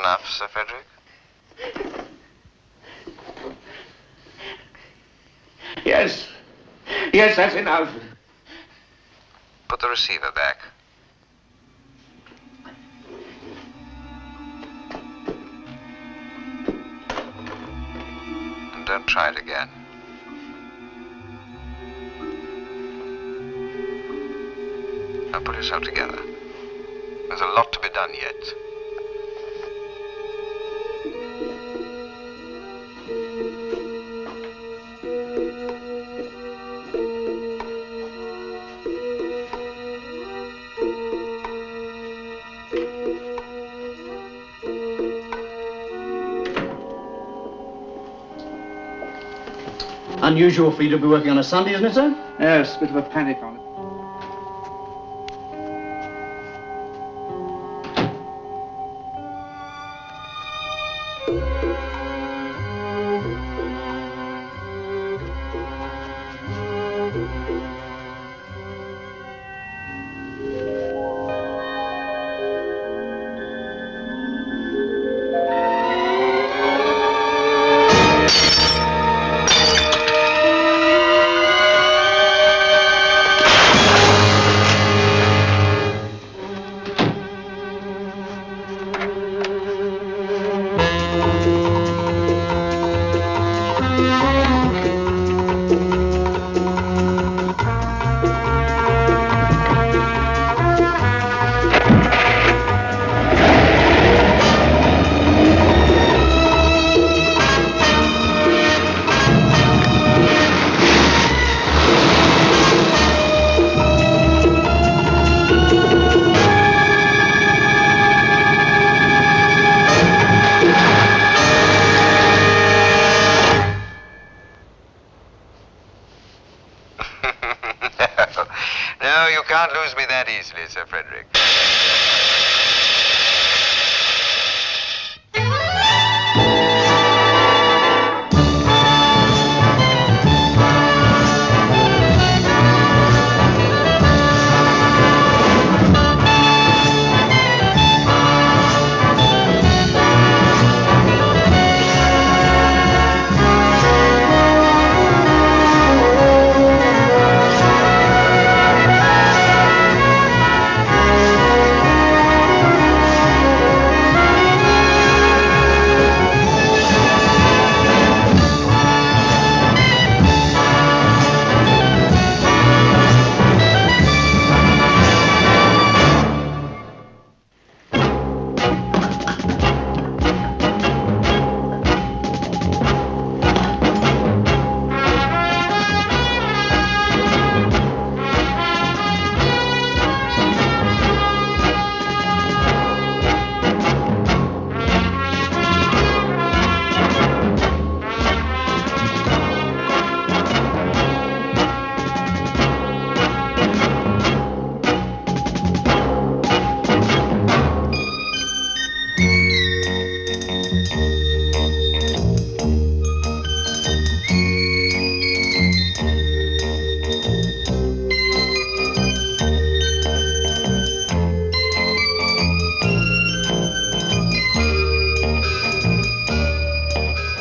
enough, Sir Frederick? Yes. Yes, that's enough. Put the receiver back. And don't try it again. Now pull yourself together. There's a lot to be done yet. Unusual for you to be working on a Sunday, isn't it, sir? Yes, bit of a panic on it. No, you can't lose me that easily, Sir Frederick.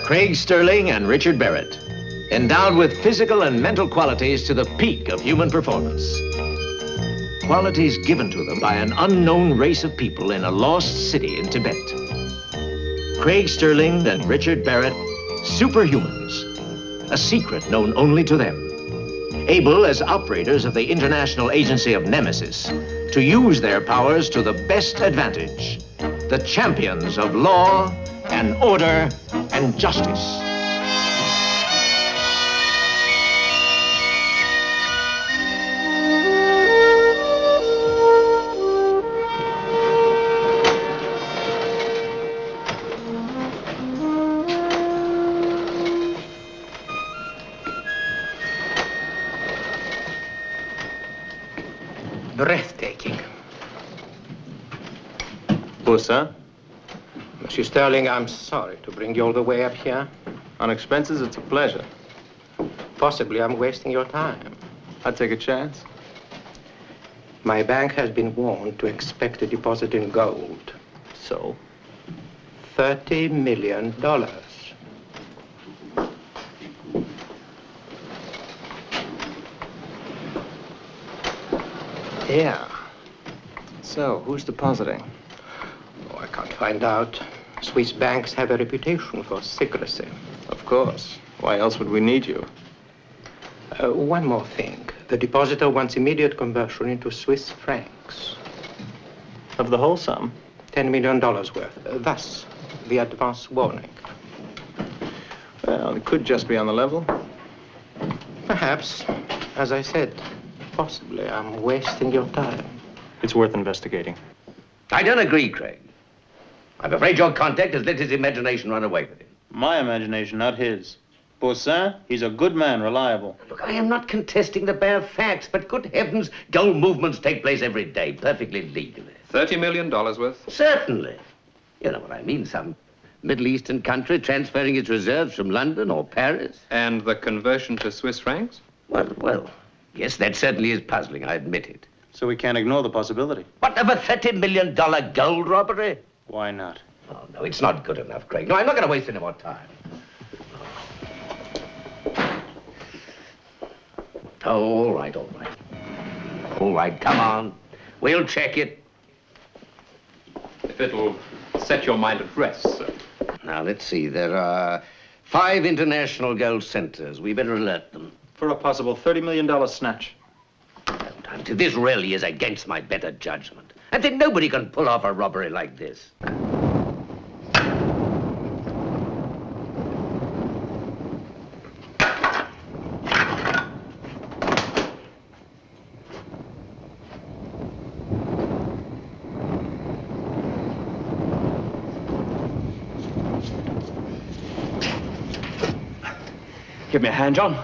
Craig Sterling and Richard Barrett, endowed with physical and mental qualities to the peak of human performance. Qualities given to them by an unknown race of people in a lost city in Tibet. Craig Sterling and Richard Barrett, superhumans, a secret known only to them. Able as operators of the International Agency of Nemesis to use their powers to the best advantage. The champions of law and order and justice. Breathtaking. Sir? Monsieur Sterling, I'm sorry to bring you all the way up here. On expenses, it's a pleasure. Possibly I'm wasting your time. I'd take a chance. My bank has been warned to expect a deposit in gold. So? $30 million. Yeah. So, who's depositing? Oh, I can't find out. Swiss banks have a reputation for secrecy. Of course. Why else would we need you? One more thing. The depositor wants immediate conversion into Swiss francs. Of the whole sum? $10 million worth. Thus, the advance warning. Well, it could just be on the level. Perhaps. As I said, possibly I'm wasting your time. It's worth investigating. I don't agree, Craig. I'm afraid your contact has let his imagination run away with him. My imagination, not his. Poussin, he's a good man, reliable. Look, I am not contesting the bare facts, but good heavens, gold movements take place every day, perfectly legally. $30 million worth? Certainly. You know what I mean, some Middle Eastern country transferring its reserves from London or Paris. And the conversion to Swiss francs? Well, yes, that certainly is puzzling, I admit it. So we can't ignore the possibility. What, of a $30 million gold robbery? Why not? Oh, no, it's not good enough, Craig. No, I'm not going to waste any more time. Oh, all right. All right, come on. We'll check it. If it'll set your mind at rest, sir. Now, let's see. There are 5 international gold centers. We better alert them. For a possible $30 million snatch. This really is against my better judgment. I think nobody can pull off a robbery like this. Give me a hand, John.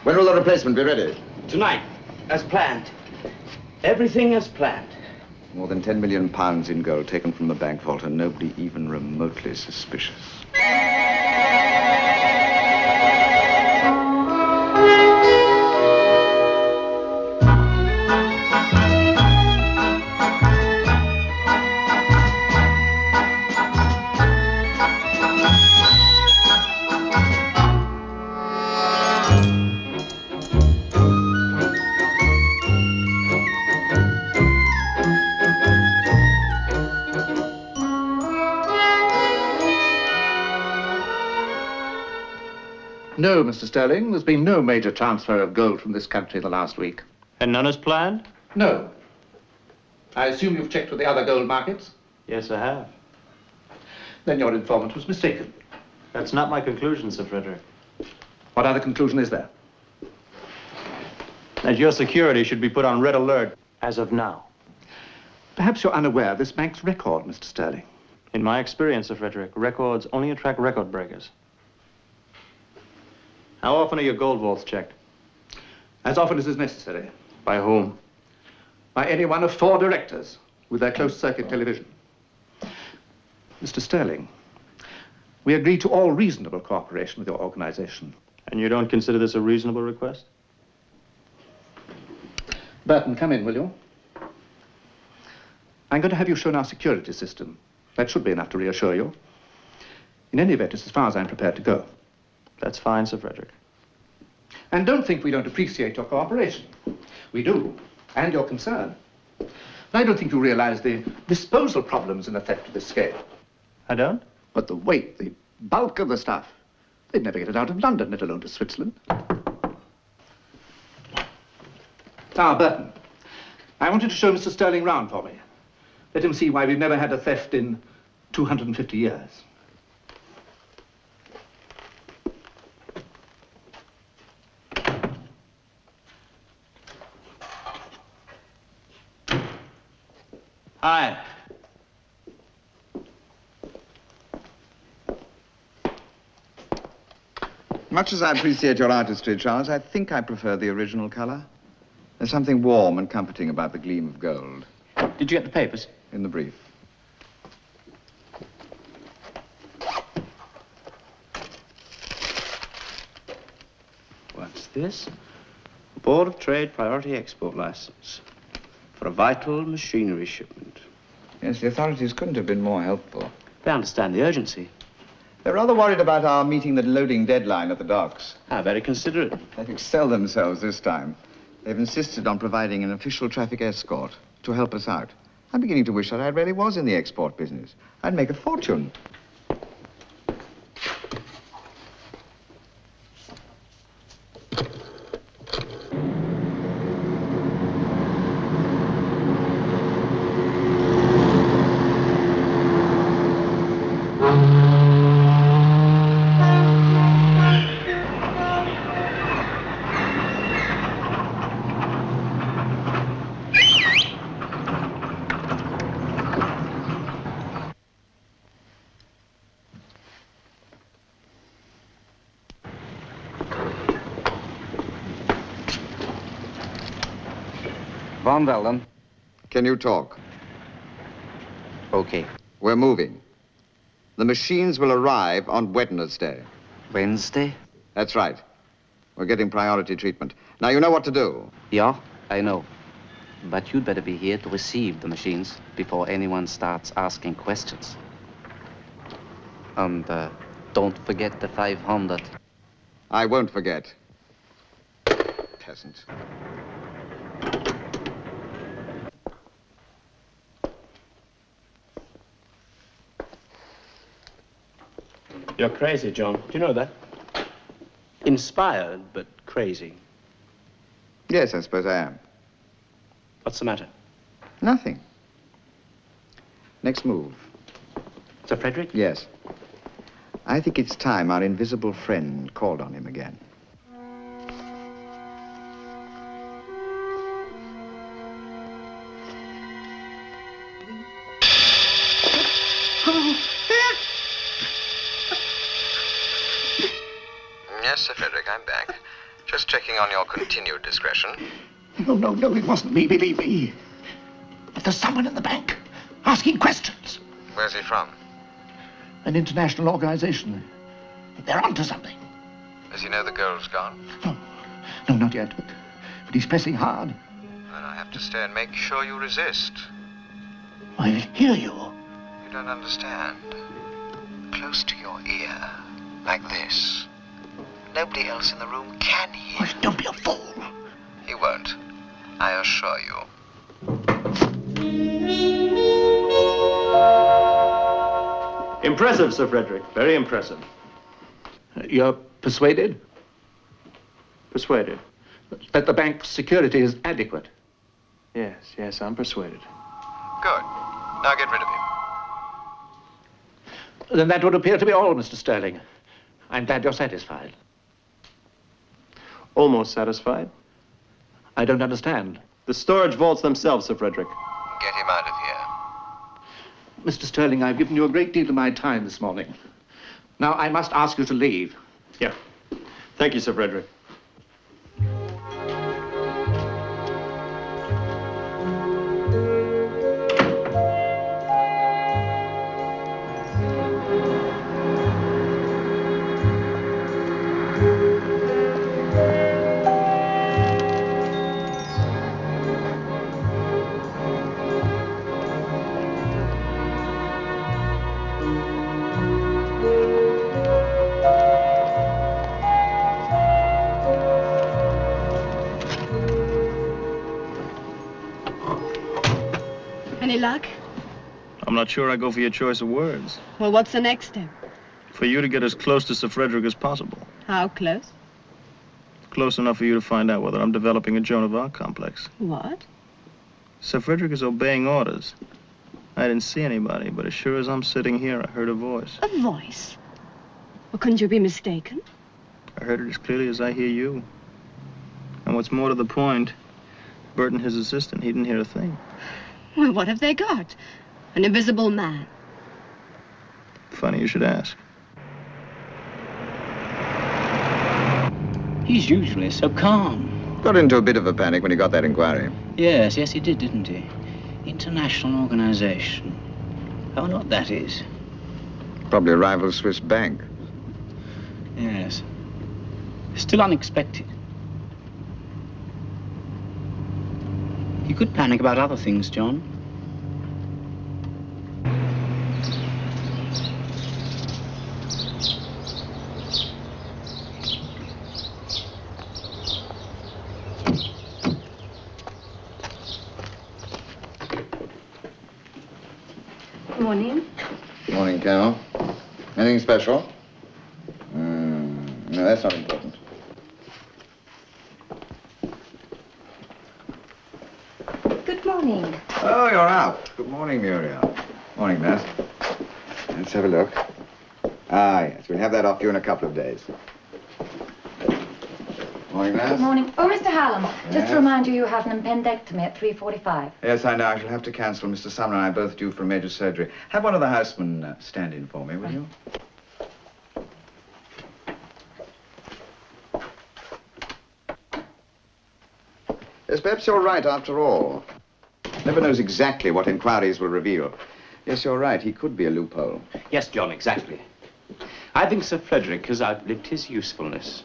When will the replacement be ready? Tonight, as planned. Everything as planned. More than 10 million pounds in gold taken from the bank vault and nobody even remotely suspicious. No, Mr. Sterling, there's been no major transfer of gold from this country in the last week. And none is planned? No. I assume you've checked with the other gold markets? Yes, I have. Then your informant was mistaken. That's not my conclusion, Sir Frederick. What other conclusion is there? That your security should be put on red alert as of now. Perhaps you're unaware of this bank's record, Mr. Sterling. In my experience, Sir Frederick, records only attract record breakers. How often are your gold vaults checked? As often as is necessary. By whom? By any one of 4 directors with their closed-circuit television. Mr. Sterling, we agreed to all reasonable cooperation with your organization. And you don't consider this a reasonable request? Burton, come in, will you? I'm going to have you shown our security system. That should be enough to reassure you. In any event, it's as far as I'm prepared to go. That's fine, Sir Frederick. And don't think we don't appreciate your cooperation. We do, and your concern. But I don't think you realize the disposal problems in a theft of this scale. I don't? But the weight, the bulk of the stuff. They'd never get it out of London, let alone to Switzerland. Now, Burton, I want you to show Mr. Sterling round for me. Let him see why we've never had a theft in 250 years. Hi. Much as I appreciate your artistry, Charles, I think I prefer the original color. There's something warm and comforting about the gleam of gold. Did you get the papers? In the brief. What's this? Board of Trade priority export license for a vital machinery shipment. Yes, the authorities couldn't have been more helpful. They understand the urgency. They're rather worried about our meeting the loading deadline at the docks. How very considerate. They've excelled themselves this time. They've insisted on providing an official traffic escort to help us out. I'm beginning to wish that I really was in the export business. I'd make a fortune. Von Velden. Can you talk? Okay. We're moving. The machines will arrive on Wednesday. Wednesday? That's right. We're getting priority treatment. Now, you know what to do. Yeah, I know. But you'd better be here to receive the machines before anyone starts asking questions. And don't forget the 500. I won't forget. Peasant. You're crazy, John. Do you know that? Inspired, but crazy. Yes, I suppose I am. What's the matter? Nothing. Next move. Sir Frederick? Yes. I think it's time our invisible friend called on him again. Yes, Sir Frederick, I'm back. Just checking on your continued discretion. No, it wasn't me, believe me. But there's someone in the bank asking questions. Where's he from? An international organization. They're onto something. Does he know the gold's gone? No, not yet, but he's pressing hard. Then I have to stay and make sure you resist. I'll hear you. You don't understand. Close to your ear, like this. Nobody else in the room can hear. Oh, don't be a fool. He won't. I assure you. Impressive, Sir Frederick. Very impressive. You're persuaded? Persuaded. That the bank's security is adequate? Yes, I'm persuaded. Good. Now get rid of him. Then that would appear to be all, Mr. Sterling. I'm glad you're satisfied. Almost satisfied. I don't understand. The storage vaults themselves, Sir Frederick. Get him out of here. Mr. Sterling, I've given you a great deal of my time this morning. Now, I must ask you to leave. Yeah. Thank you, Sir Frederick. Any luck? I'm not sure I go for your choice of words. Well, what's the next step? For you to get as close to Sir Frederick as possible. How close? Close enough for you to find out whether I'm developing a Joan of Arc complex. What? Sir Frederick is obeying orders. I didn't see anybody, but as sure as I'm sitting here, I heard a voice. A voice? Well, couldn't you be mistaken? I heard it as clearly as I hear you. And what's more to the point, Burton, his assistant, he didn't hear a thing. Well, what have they got? An invisible man. Funny you should ask. He's usually so calm. Got into a bit of a panic when he got that inquiry. Yes, he did, didn't he? International organization. I wonder what that is. Probably a rival Swiss bank. Yes. Still unexpected. You could panic about other things, John. Morning. Morning, Colonel. Anything special? No, that's not important. Good morning. Oh, you're out. Good morning, Muriel. Morning, Nurse. Let's have a look. Ah, yes, we'll have that off you in a couple of days. Morning, Nurse. Good morning. Oh, Mr. Hallam, just Yes? to remind you, you have an appendectomy at 3:45. Yes, I know. I shall have to cancel. Mr. Sumner and I are both due for a major surgery. Have one of the housemen stand in for me, will you? Yes, perhaps you're right after all. Never knows exactly what inquiries will reveal. Yes, you're right. He could be a loophole. Yes, John, exactly. I think Sir Frederick has outlived his usefulness.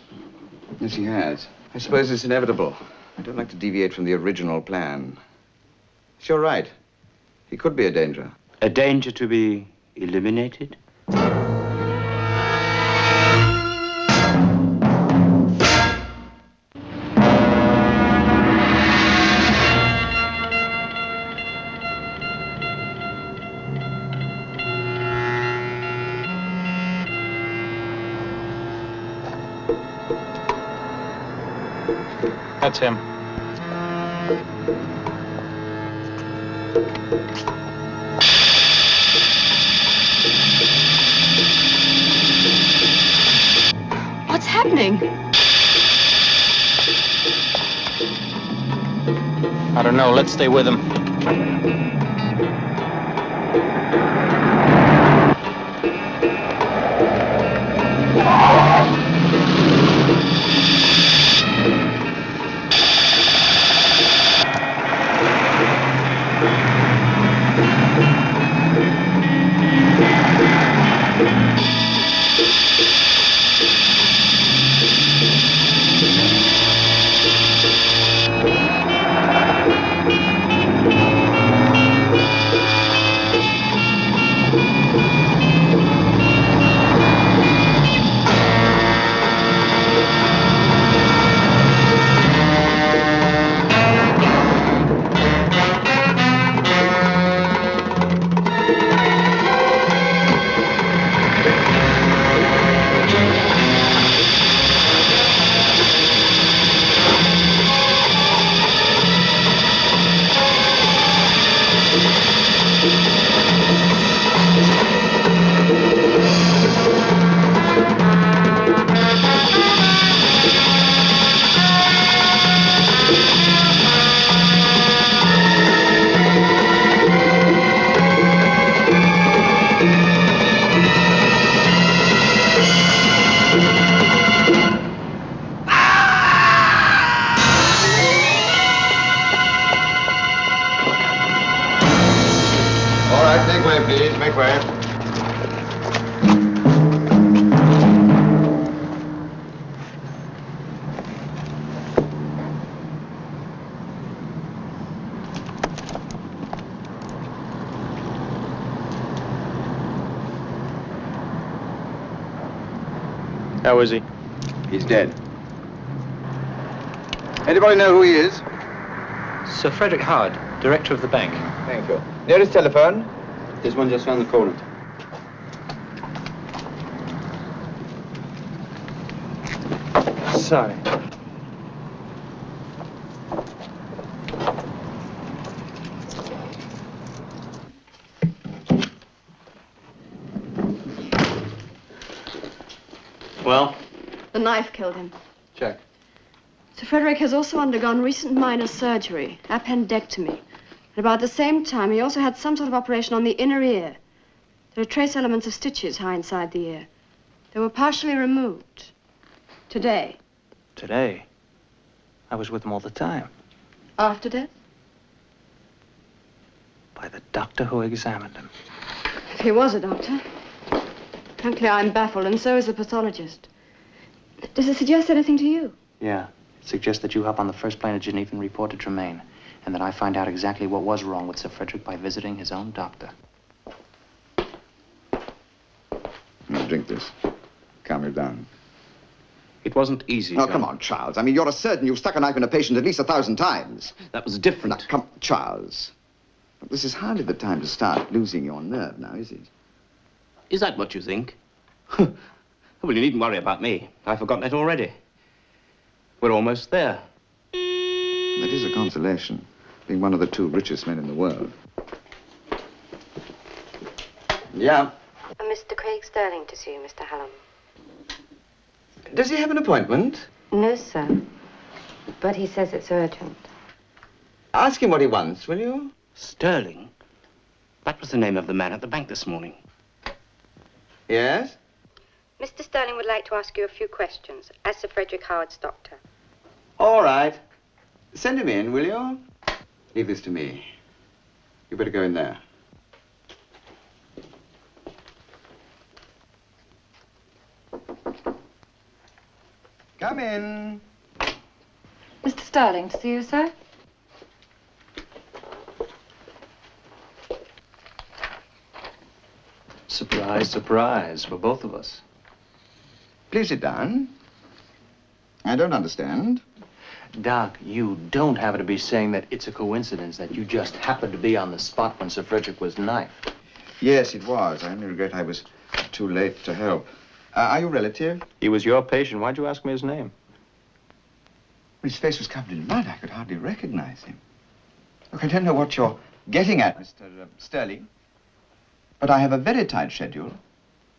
Yes, he has. I suppose it's inevitable. I don't like to deviate from the original plan. Yes, you're right. He could be a danger. A danger to be eliminated? That's him. What's happening? I don't know. Let's stay with him. Make way, please. Make way. How is he? He's dead. Anybody know who he is? Sir Frederick Howard, director of the bank. Thank you. Nearest telephone? There's one just around the corner. Sorry. Well? The knife killed him. Check. Sir Frederick has also undergone recent minor surgery, appendectomy. At about the same time, he also had some sort of operation on the inner ear. There are trace elements of stitches high inside the ear. They were partially removed. Today. Today? I was with him all the time. After death? By the doctor who examined him. If he was a doctor. Frankly, I'm baffled, and so is the pathologist. Does it suggest anything to you? Yeah. It suggests that you hop on the first plane to Geneva and report to Tremaine. and that I find out exactly what was wrong with Sir Frederick by visiting his own doctor. Now drink this. Calm you down. It wasn't easy, Oh, John. come on, Charles. I mean, you're a surgeon. You've stuck a knife in a patient at least 1,000 times. That was different. Now, come, Charles. This is hardly the time to start losing your nerve now, is it? Is that what you think? Well, you needn't worry about me. I've forgotten it already. We're almost there. That is a consolation, being one of the 2 richest men in the world. Yeah. Mr. Craig Sterling to see you, Mr. Hallam. Does he have an appointment? No, sir. But he says it's urgent. Ask him what he wants, will you? Sterling? That was the name of the man at the bank this morning. Yes? Mr. Sterling would like to ask you a few questions, as Sir Frederick Howard's doctor. All right. Send him in, will you? Leave this to me. You better go in there. Come in. Mr. Sterling, to see you, sir? Surprise, surprise for both of us. Please sit down. I don't understand. Doc, you don't happen to be saying that it's a coincidence that you just happened to be on the spot when Sir Frederick was knifed? Yes, it was. I only regret I was too late to help. Are you a relative? He was your patient. Why'd you ask me his name? His face was covered in mud. I could hardly recognize him. Look, I don't know what you're getting at, Mr. Sterling, but I have a very tight schedule.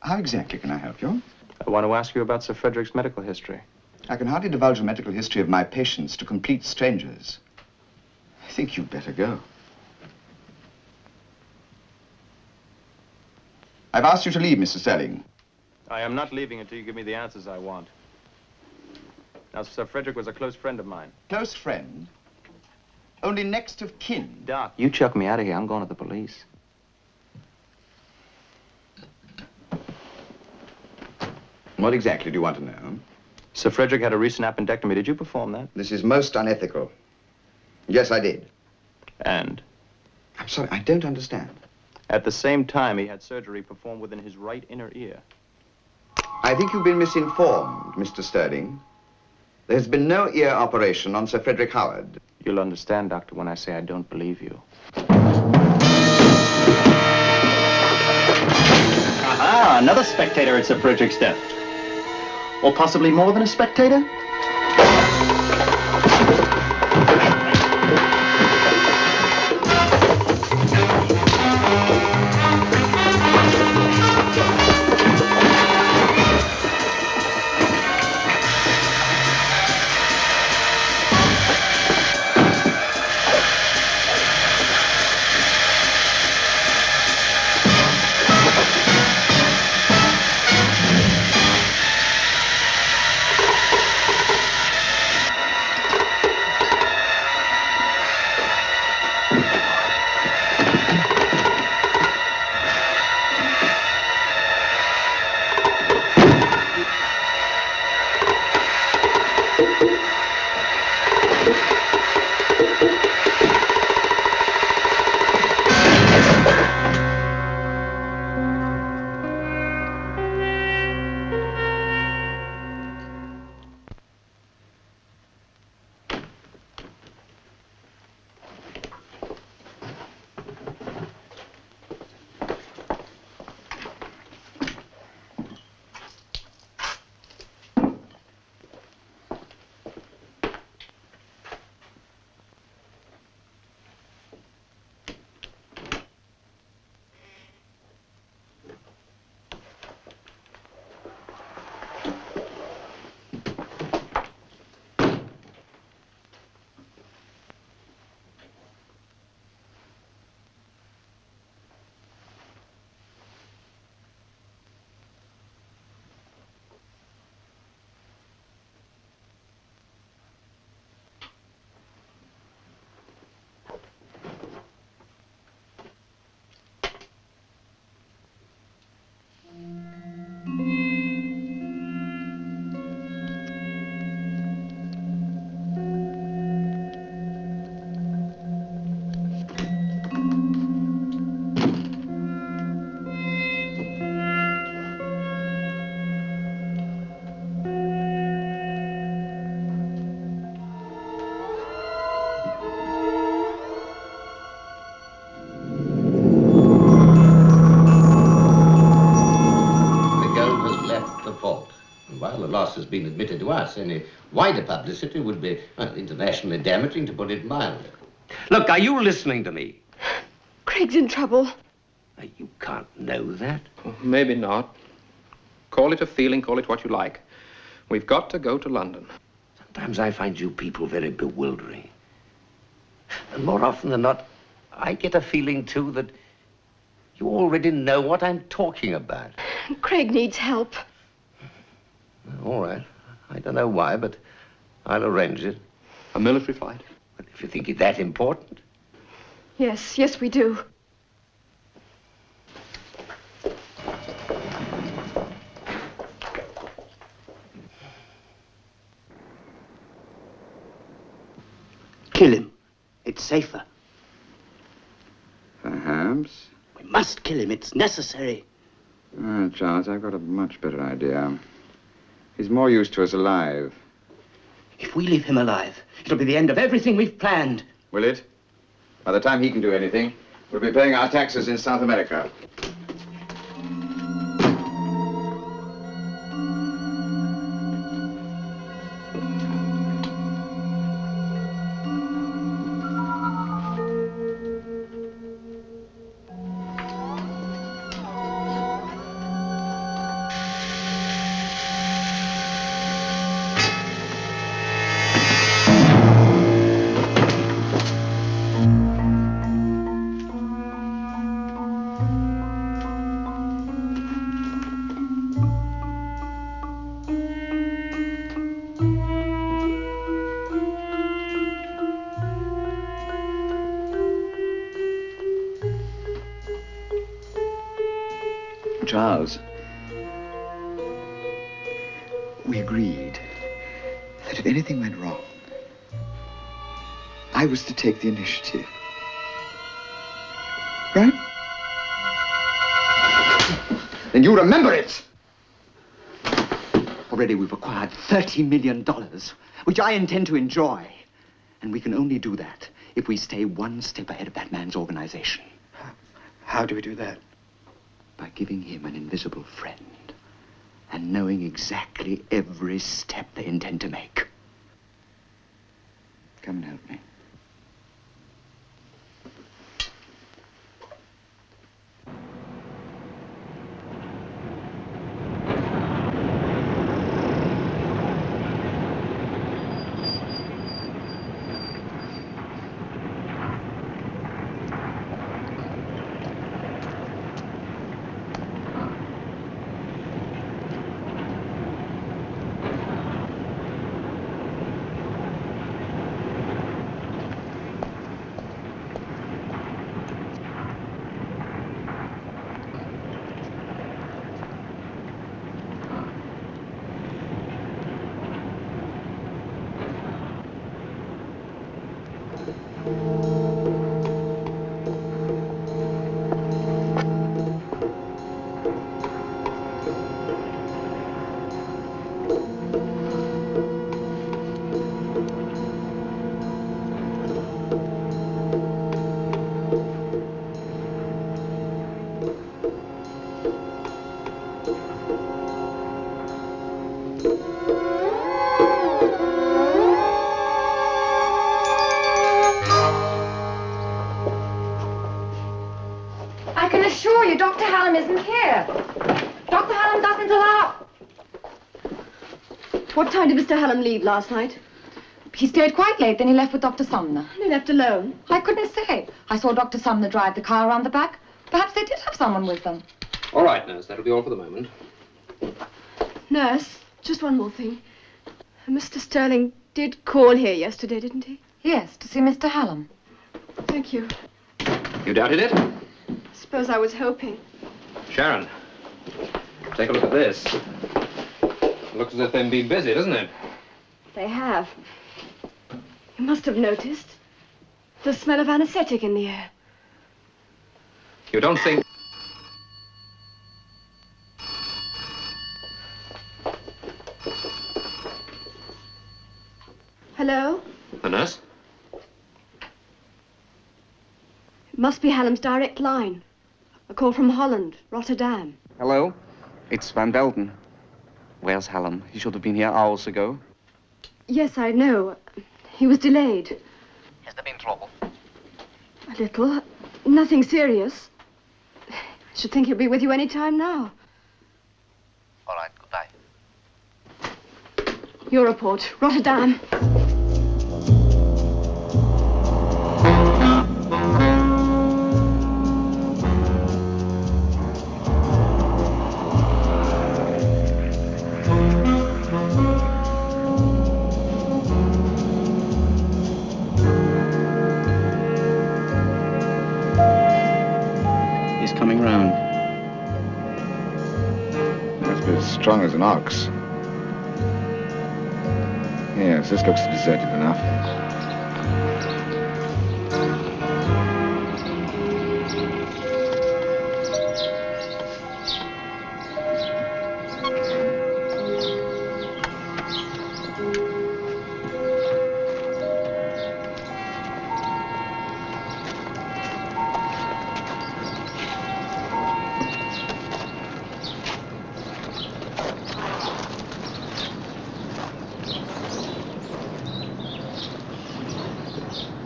How exactly can I help you? I want to ask you about Sir Frederick's medical history. I can hardly divulge the medical history of my patients to complete strangers. I think you'd better go. I've asked you to leave, Mr. Sterling. I am not leaving until you give me the answers I want. Now, Sir Frederick was a close friend of mine. Close friend? Only next of kin? Doc. You chuck me out of here, I'm going to the police. What exactly do you want to know? Sir Frederick had a recent appendectomy. Did you perform that? This is most unethical. Yes, I did. And? I'm sorry, I don't understand. At the same time, he had surgery performed within his right inner ear. I think you've been misinformed, Mr. Sterling. There has been no ear operation on Sir Frederick Howard. You'll understand, Doctor, when I say I don't believe you. Aha, another spectator at Sir Frederick's death. Or possibly more than a spectator? been admitted to us. Any wider publicity would be, well, internationally damaging, to put it mildly. Look, are you listening to me? Craig's in trouble. You can't know that. Well, maybe not. Call it a feeling, call it what you like. We've got to go to London. Sometimes I find you people very bewildering. And more often than not, I get a feeling, too, that you already know what I'm talking about. Craig needs help. All right. I don't know why, but I'll arrange it. A military flight? But if you think it that important. Yes, yes, we do. Kill him. It's safer. Perhaps. We must kill him. It's necessary. Charles, I've got a much better idea. He's more used to us alive. If we leave him alive, it'll be the end of everything we've planned. Will it? By the time he can do anything, we'll be paying our taxes in South America. Charles, we agreed that if anything went wrong, I was to take the initiative. Right? Then you remember it! Already we've acquired $30 million, which I intend to enjoy. And we can only do that if we stay one step ahead of that man's organization. How do we do that? By giving him an invisible friend and knowing exactly every step they intend to make. Come and help me. Dr. Hallam isn't here. Dr. Hallam doesn't allow... What time did Mr. Hallam leave last night? He stayed quite late, then he left with Dr. Sumner. They left alone? I couldn't say. I saw Dr. Sumner drive the car around the back. Perhaps they did have someone with them. All right, nurse. That'll be all for the moment. Nurse, just one more thing. Mr. Sterling did call here yesterday, didn't he? Yes, to see Mr. Hallam. Thank you. You doubted it? Suppose I was hoping. Sharon, take a look at this. Looks as if they've been busy, doesn't it? They have. You must have noticed the smell of anesthetic in the air. You don't think... Hello? The nurse? It must be Hallam's direct line. A call from Holland, Rotterdam. Hello, it's Van Belden. Where's Hallam? He should have been here hours ago. Yes, I know. He was delayed. Has there been trouble? A little. Nothing serious. I should think he'll be with you any time now. All right, goodbye. Your report. Rotterdam. Coming round. Must be as strong as an ox. Yes, this looks deserted enough.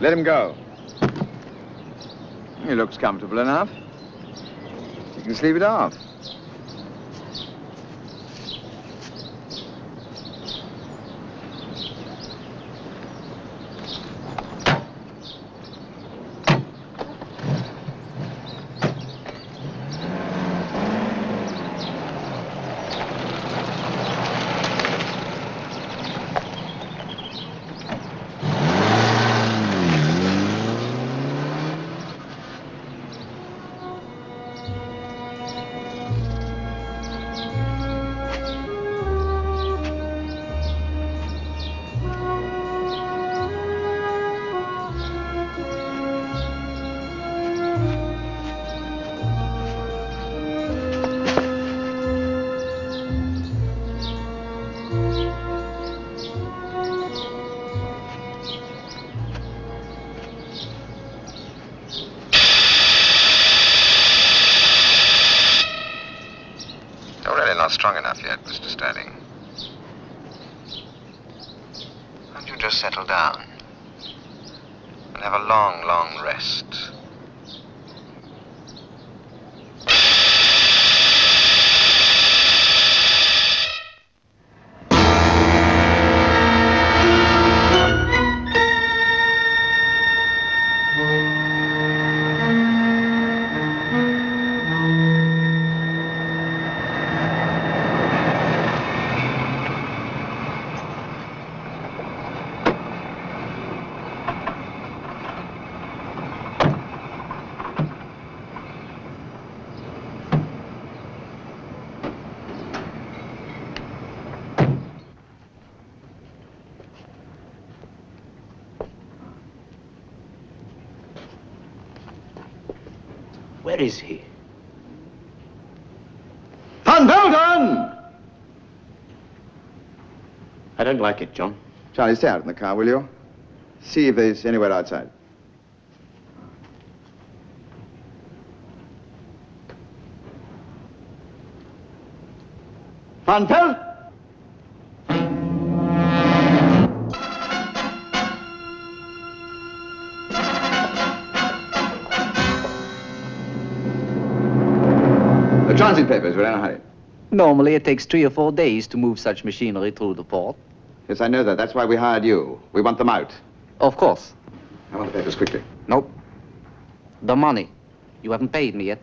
Let him go. He looks comfortable enough. You can sleep it off. Not strong enough yet, Mr. Sterling. Why don't you just settle down and have a long, long rest? Where is he? Van Velden! I don't like it, John. Charlie, stay out in the car, will you? See if there's anywhere outside. Van Velden! Transit papers, we're in a hurry. Normally it takes 3 or 4 days to move such machinery through the port. Yes, I know that. That's why we hired you. We want them out. Of course. I want the papers quickly. Nope. The money. You haven't paid me yet.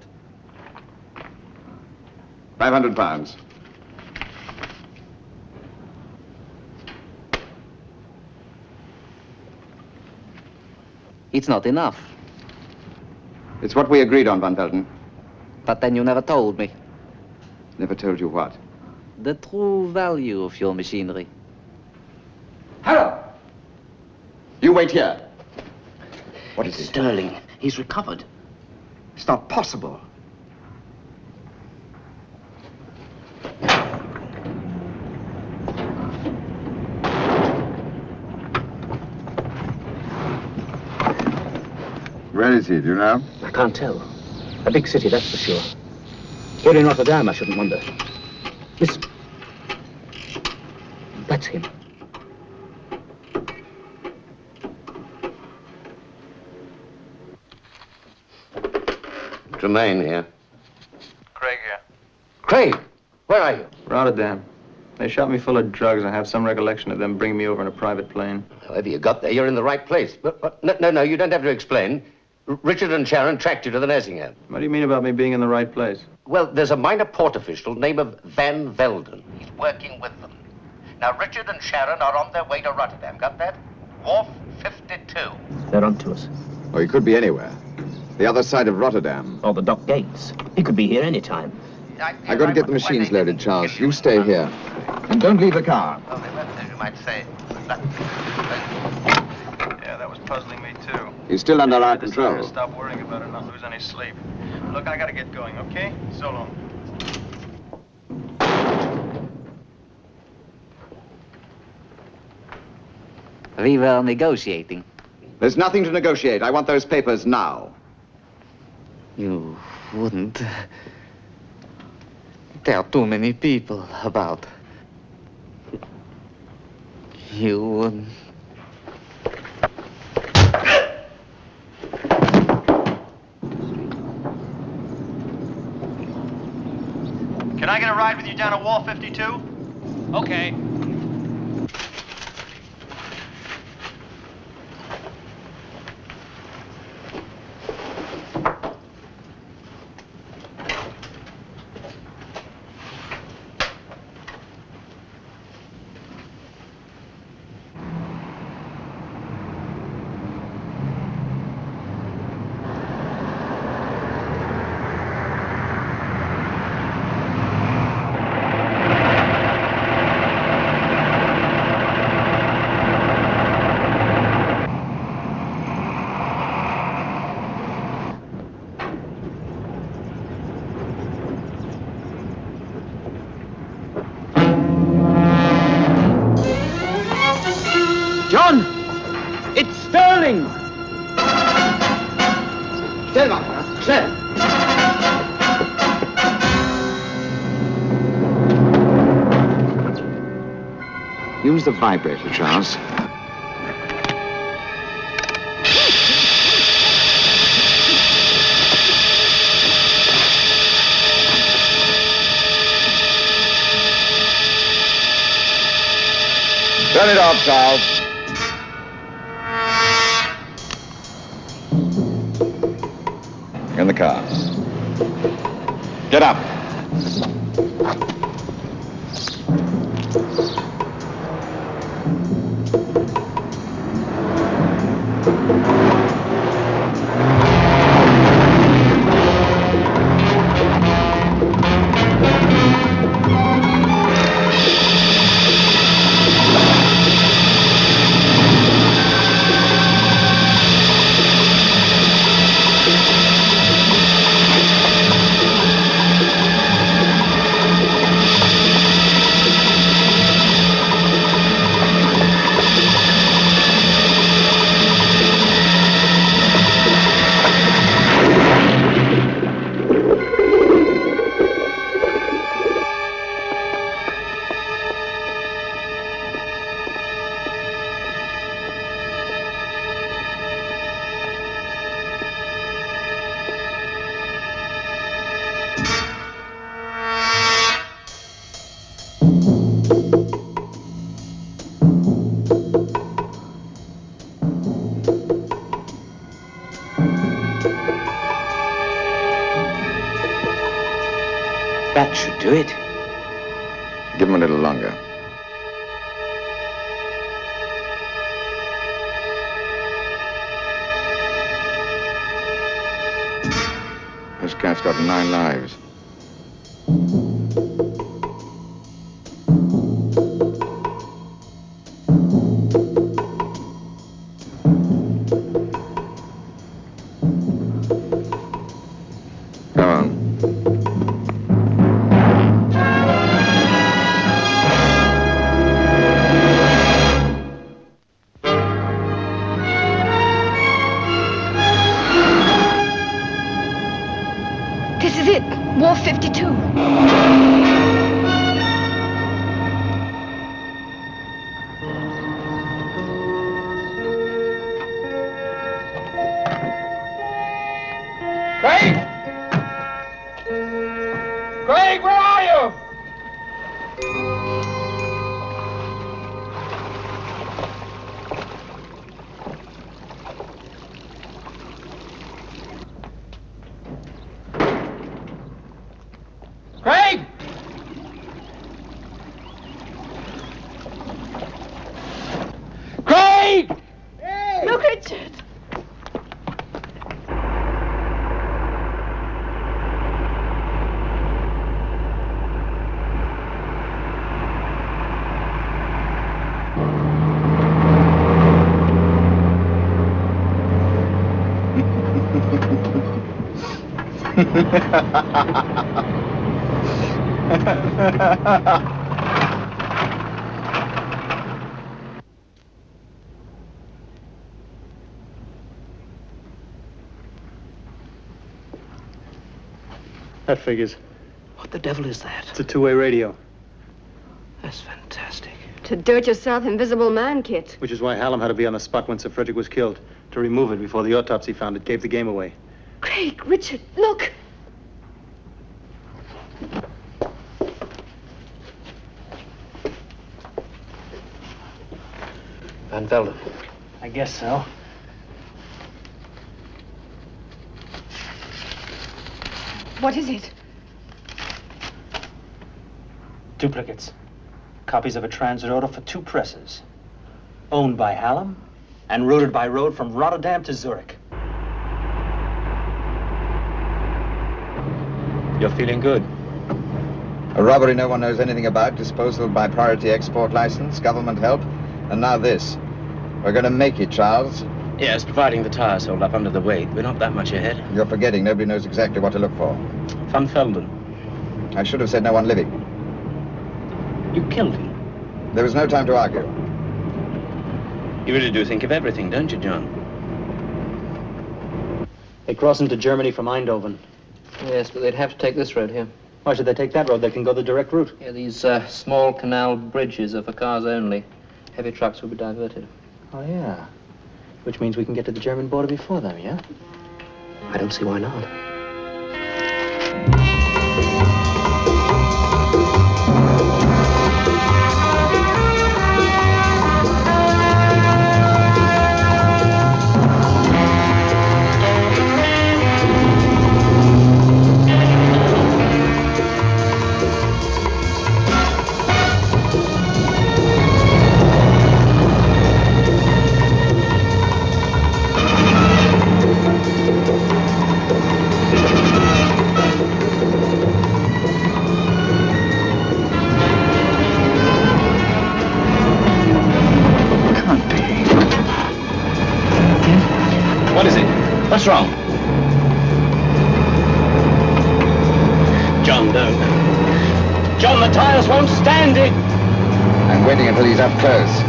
£500. It's not enough. It's what we agreed on, Van Velden. But then you never told me. Never told you what? The true value of your machinery. Hello! You wait here. What is it? Sterling. He's recovered. It's not possible. Where is he, do you know? I can't tell. A big city, that's for sure. Here in Rotterdam, I shouldn't wonder. Listen. That's him. Tremaine here. Craig here. Craig, where are you? Rotterdam. They shot me full of drugs. I have some recollection of them bringing me over in a private plane. However you got there, you're in the right place. But no, you don't have to explain. Richard and Sharon tracked you to the nursing home. What do you mean about me being in the right place? Well, there's a minor port official named of Van Velden. He's working with them. Now, Richard and Sharon are on their way to Rotterdam. Got that? Wharf 52. They're on to us. Or he could be anywhere. The other side of Rotterdam. Or the dock gates. He could be here any time. I got to get the machines loaded, Charles. You stay here. And don't leave the car. Well, they weren't, as you might say. Yeah, that was puzzling me too. He's still under our control. Stop worrying about it, not lose any sleep. Look, I gotta get going, okay? So long. We were negotiating. There's nothing to negotiate. I want those papers now. You wouldn't. There are too many people about. You wouldn't. Can I get a ride with you down to Wall 52? Okay. John! It's Sterling! Damon! Schnell! Use the vibrator, Charles. Turn it off, Charles. In the car. Get up. That should do it. Give him a little longer. This cat's got 9 lives. Come on. This is it. Wharf 52. That figures. What the devil is that? It's a two-way radio. That's fantastic. To do-it-yourself invisible man kit. Which is why Hallam had to be on the spot when Sir Frederick was killed. To remove it before the autopsy found it gave the game away. Craig, Richard, look! Van Velden. I guess so. What is it? Duplicates. Copies of a transit order for 2 presses. Owned by Hallam and routed by road from Rotterdam to Zurich. You're feeling good. A robbery no one knows anything about, disposal by priority export license, government help, and now this. We're going to make it, Charles. Yes, providing the tires hold up under the weight. We're not that much ahead. You're forgetting. Nobody knows exactly what to look for. Van Velden. I should have said no one living. You killed him. There was no time to argue. You really do think of everything, don't you, John? They cross into Germany from Eindhoven. Yes, but they'd have to take this road here. Why should they take that road? They can go the direct route. Yeah, these small canal bridges are for cars only. Heavy trucks will be diverted. Oh, yeah. Which means we can get to the German border before them, yeah? I don't see why not. What's wrong? John, don't. John, the tires won't stand it! I'm waiting until he's up close.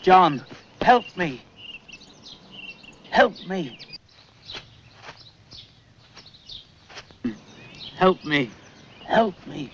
John, help me. Help me. Help me. Help me.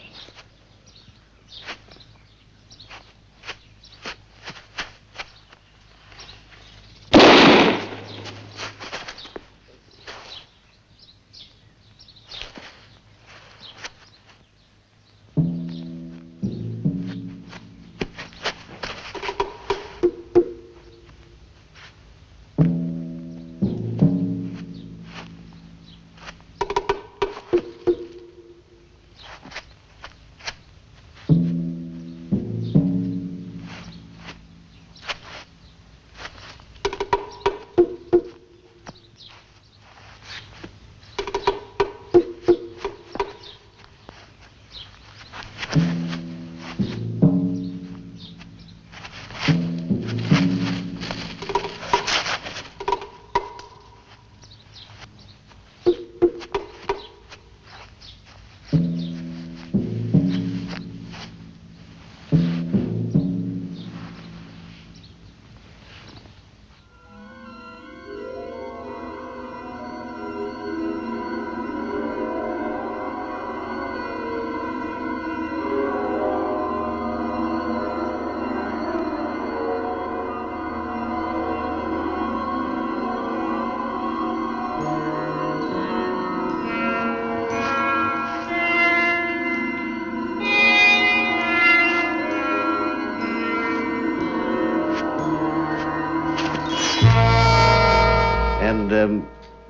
And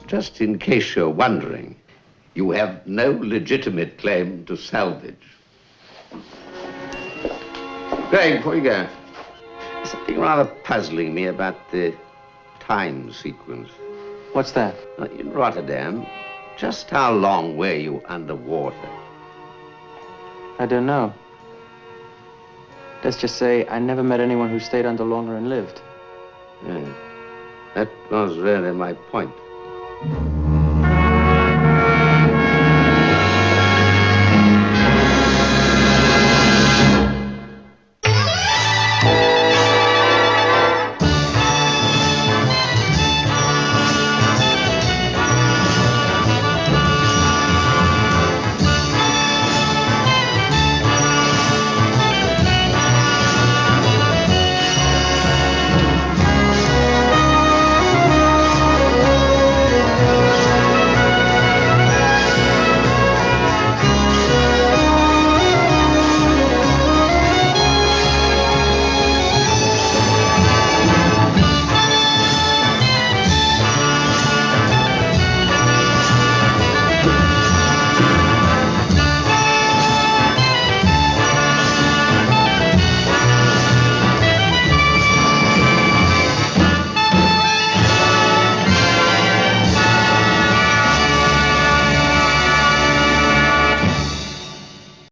just in case you're wondering, you have no legitimate claim to salvage. Craig, before you go, there's something rather puzzling me about the time sequence. What's that? In Rotterdam, just how long were you underwater? I don't know. Let's just say I never met anyone who stayed under longer and lived. Yeah. That was really my point.